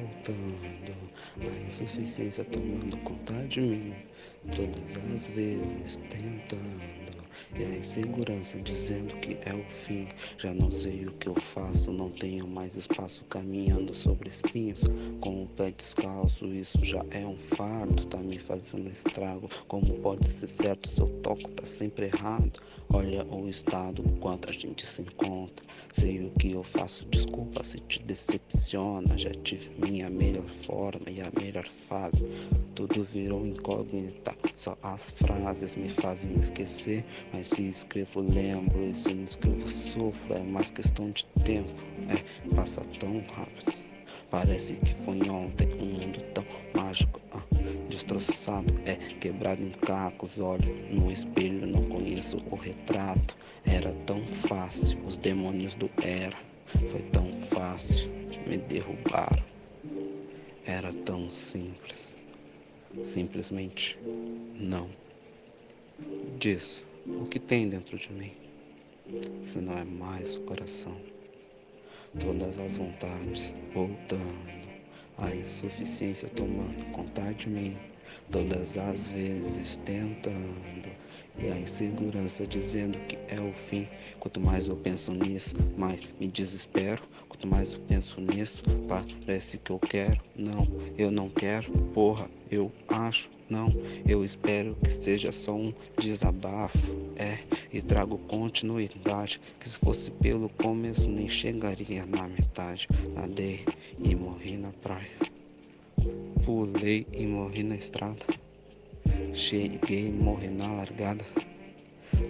voltando, a insuficiência tomando conta de mim, todas as vezes tentando, e a insegurança dizendo que é o fim. Já não sei o que eu faço, não tenho mais espaço, caminhando sobre espinhos, com o pé descalço. Isso já é um fardo, tá me fazendo estrago. Como pode ser certo se eu toco tá sempre errado? Olha o estado, quanto a gente se encontra. Sei o que eu faço, desculpa se te decepciona. Já tive minha melhor forma e a melhor fase. Tudo virou incógnita, só as frases me fazem esquecer. Mas se escrevo lembro, e se não escrevo sofro. É mais questão de tempo, passa tão rápido. Parece que foi ontem, um mundo tão mágico, destroçado, quebrado em cacos. Olho no espelho, não conheço o retrato. Era tão fácil, os demônios do era. Foi tão fácil, me derrubaram. Era tão simples, simplesmente não. Diz, o que tem dentro de mim? Se não é mais o coração, todas as vontades voltando, a insuficiência tomando conta de mim, todas as vezes tentando, e a insegurança dizendo que é o fim. Quanto mais eu penso nisso, mais me desespero. Quanto mais eu penso nisso, parece que eu quero. Não, eu não quero, porra, eu acho. Não, eu espero que seja só um desabafo, e trago continuidade. Que se fosse pelo começo nem chegaria na metade. Nadei e morri na praia, pulei e morri na estrada, cheguei e morri na largada,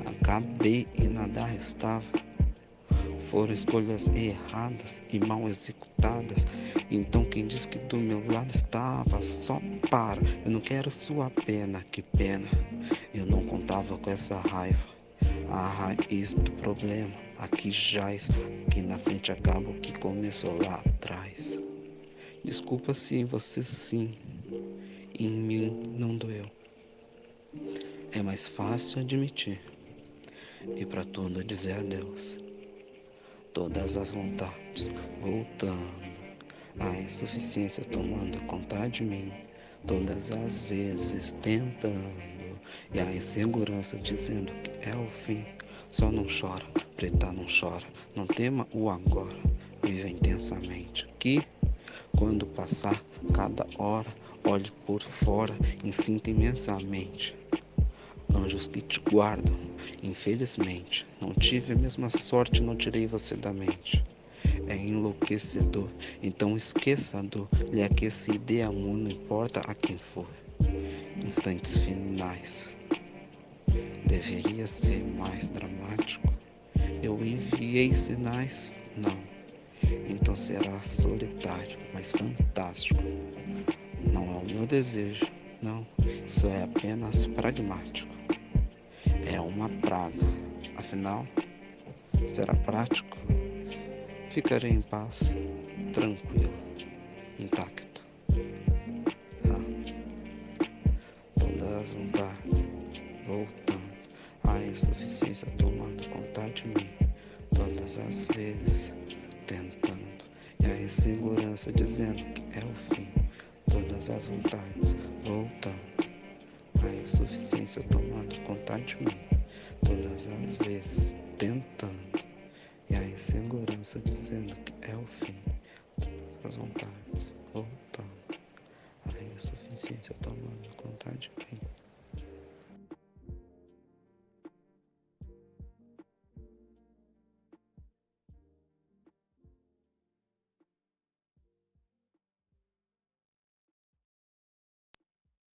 acabei e nada restava. Foram escolhas erradas e mal executadas. Então quem diz que do meu lado estava, só para. Eu não quero sua pena, que pena. Eu não contava com essa raiva. A raiz do problema aqui jaz, que na frente acaba o que começou lá atrás. Desculpa se em você sim, e em mim não doeu. É mais fácil admitir e pra tudo dizer adeus. Todas as vontades voltando, a insuficiência tomando conta de mim, todas as vezes tentando, e a insegurança dizendo que é o fim. Só não chora, preta, não chora, não tema o agora, vive intensamente que quando passar cada hora, olhe por fora e sinta imensamente. Anjos que te guardam, infelizmente, não tive a mesma sorte, não tirei você da mente. É enlouquecedor, então esqueça a dor, lhe aquece e amor, não importa a quem for. Instantes finais, deveria ser mais dramático. Eu enviei sinais, não, então será solitário, mas fantástico. Não é o meu desejo, não, isso é apenas pragmático. É uma praga, afinal, será prático. Ficarei em paz, tranquilo, intacto. Todas as vontades voltando, a insuficiência tomando conta de mim, todas as vezes tentando, e a insegurança dizendo que é o fim. Todas as vontades voltando, a insuficiência tomando conta de mim, todas as vezes tentando, e a insegurança dizendo que é o fim. Todas as vontades voltando, a insuficiência tomando conta de mim.